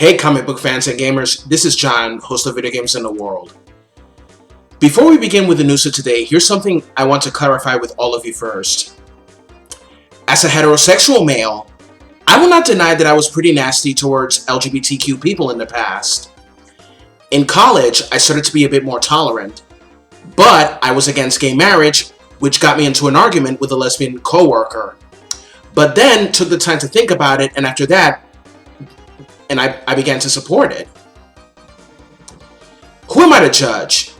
Hey comic book fans and gamers, this is John, host of Video Games in the World. Before we begin with the news of today, here's something I want to clarify with all of you first. As a heterosexual male, I will not deny that I was pretty nasty towards LGBTQ people in the past. In college, I started to be a bit more tolerant, but I was against gay marriage, which got me into an argument with a lesbian coworker. But then took the time to think about it, and after that, I began to support it. Who am I to judge?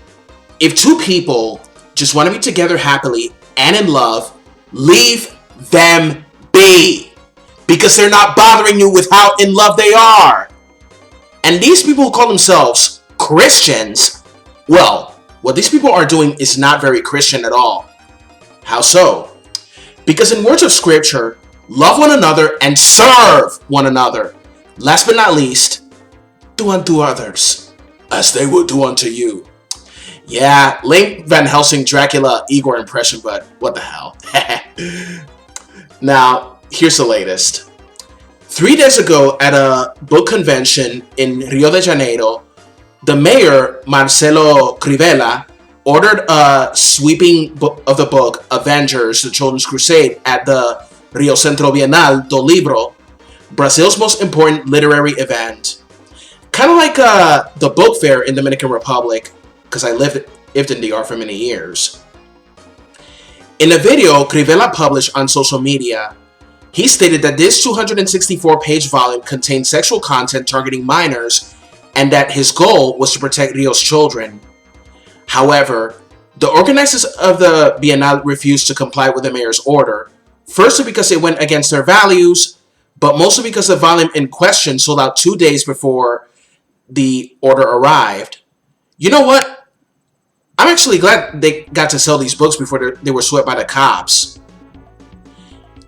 If two people just want to be together happily and in love, leave them be. Because they're not bothering you with how in love they are. And these people who call themselves Christians, well, what these people are doing is not very Christian at all. How so? Because in words of scripture, love one another and serve one another. Last but not least, do unto others as they will do unto you. Yeah, lame Van Helsing Dracula Igor impression, but what the hell. Now, here's the latest. 3 days ago at a book convention in Rio de Janeiro, the mayor, Marcelo Crivella, ordered a sweeping of the book Avengers, the Children's Crusade at the Rio Centro Bienal do Livro, Brazil's most important literary event. Kind of like the book fair in Dominican Republic, because I lived in DR for many years. In a video Crivella published on social media, he stated that this 264-page volume contained sexual content targeting minors and that his goal was to protect Rio's children. However, the organizers of the Bienal refused to comply with the mayor's order, firstly because it went against their values, but mostly because the volume in question sold out 2 days before the order arrived. You know what? I'm actually glad they got to sell these books before they were swept by the cops.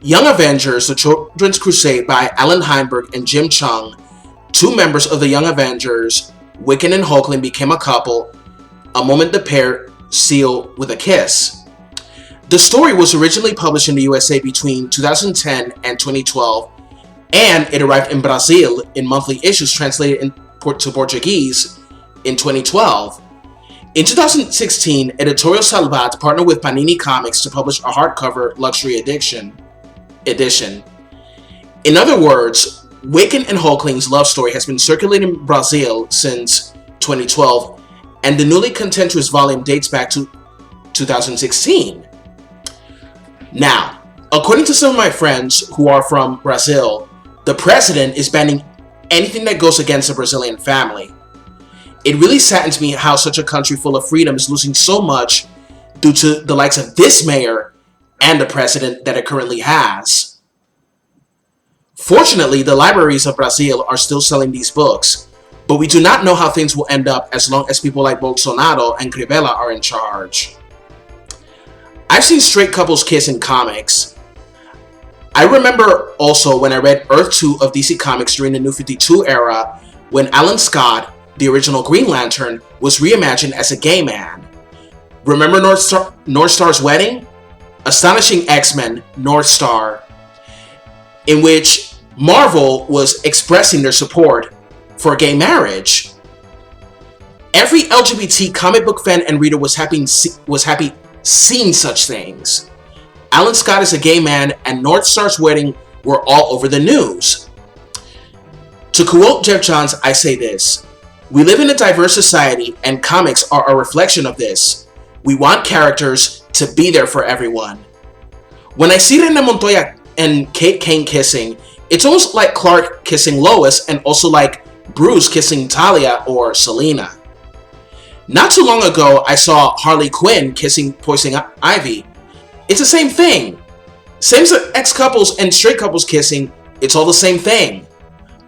Young Avengers, the Children's Crusade by Alan Heinberg and Jim Chung, two members of the Young Avengers, Wiccan and Hulking, became a couple, a moment the pair sealed with a kiss. The story was originally published in the USA between 2010 and 2012, and it arrived in Brazil in monthly issues translated to Portuguese in 2012. In 2016, Editorial Salvat partnered with Panini Comics to publish a hardcover luxury edition. In other words, Wiccan and Hulking's love story has been circulating in Brazil since 2012, and the newly contentious volume dates back to 2016. Now, according to some of my friends who are from Brazil, the president is banning anything that goes against the Brazilian family. It really saddens me how such a country full of freedom is losing so much due to the likes of this mayor and the president that it currently has. Fortunately, the libraries of Brazil are still selling these books, but we do not know how things will end up as long as people like Bolsonaro and Crivella are in charge. I've seen straight couples kiss in comics. I remember also when I read Earth 2 of DC Comics during the New 52 era, when Alan Scott, the original Green Lantern, was reimagined as a gay man. Remember North Star's Wedding? Astonishing X-Men North Star, in which Marvel was expressing their support for gay marriage. Every LGBT comic book fan and reader was happy seeing such things. Alan Scott is a gay man, and North Star's Wedding were all over the news. To quote Jeff Johns, I say this: we live in a diverse society, and comics are a reflection of this. We want characters to be there for everyone. When I see René Montoya and Kate Kane kissing, it's almost like Clark kissing Lois, and also like Bruce kissing Talia or Selena. Not too long ago, I saw Harley Quinn kissing Poison Ivy. It's the same thing. Same-sex couples and straight couples kissing, it's all the same thing.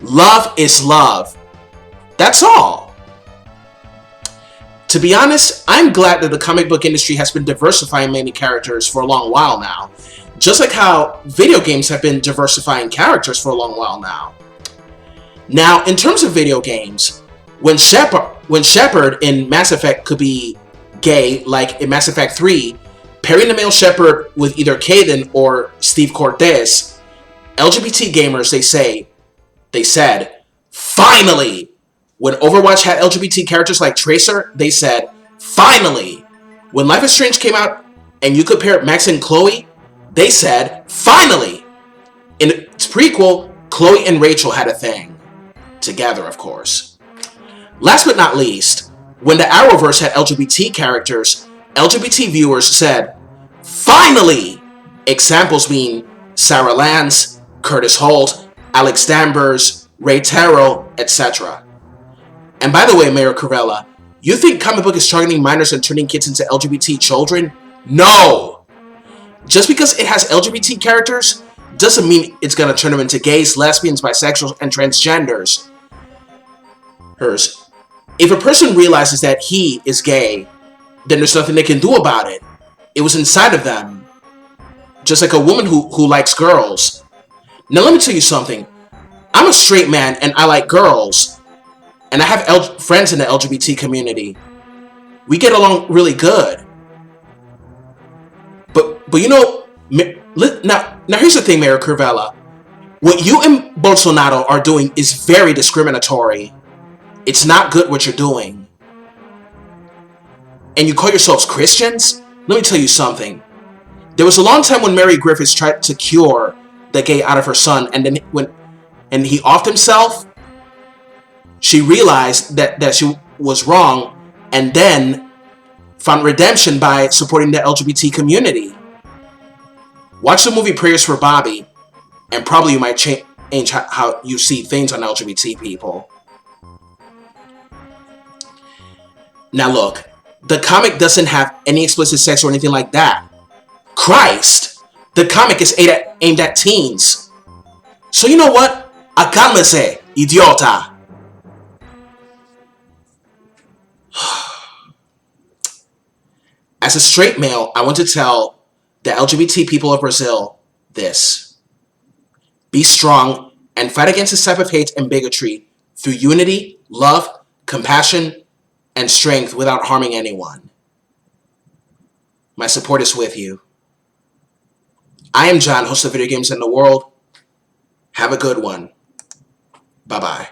Love is love. That's all. To be honest, I'm glad that the comic book industry has been diversifying many characters for a long while now. Just like how video games have been diversifying characters for a long while now. Now, in terms of video games, when Shepard in Mass Effect could be gay, like in Mass Effect 3, pairing the male Shepard with either Kaidan or Steve Cortez, LGBT gamers, they said, finally. When Overwatch had LGBT characters like Tracer, they said, finally. When Life is Strange came out and you could pair Max and Chloe, they said, finally. In its prequel, Chloe and Rachel had a thing. Together, of course. Last but not least, when the Arrowverse had LGBT characters, LGBT viewers said, finally! Examples being Sarah Lance, Curtis Holt, Alex Danvers, Ray Terrell, etc. And by the way, Mayor Crivella, you think comic book is targeting minors and turning kids into LGBT children? No! Just because it has LGBT characters doesn't mean it's going to turn them into gays, lesbians, bisexuals, and transgenders. If a person realizes that he is gay, then there's nothing they can do about it. It was inside of them. Just like a woman who likes girls. Now let me tell you something. I'm a straight man and I like girls. And I have friends in the LGBT community. We get along really good. But you know, now here's the thing, Mayor Crivella. What you and Bolsonaro are doing is very discriminatory. It's not good what you're doing. And you call yourselves Christians? Let me tell you something. There was a long time when Mary Griffiths tried to cure the gay out of her son, and then when he offed himself, she realized that she was wrong, and then found redemption by supporting the LGBT community. Watch the movie Prayers for Bobby, and probably you might change how you see things on LGBT people. Now look, the comic doesn't have any explicit sex or anything like that. Christ! The comic is aimed at teens. So you know what? Acálmese, idiota! As a straight male, I want to tell the LGBT people of Brazil this. Be strong and fight against this type of hate and bigotry through unity, love, compassion, and strength without harming anyone. My support is with you. I am John, host of Video Games in the World. Have a good one. Bye-bye.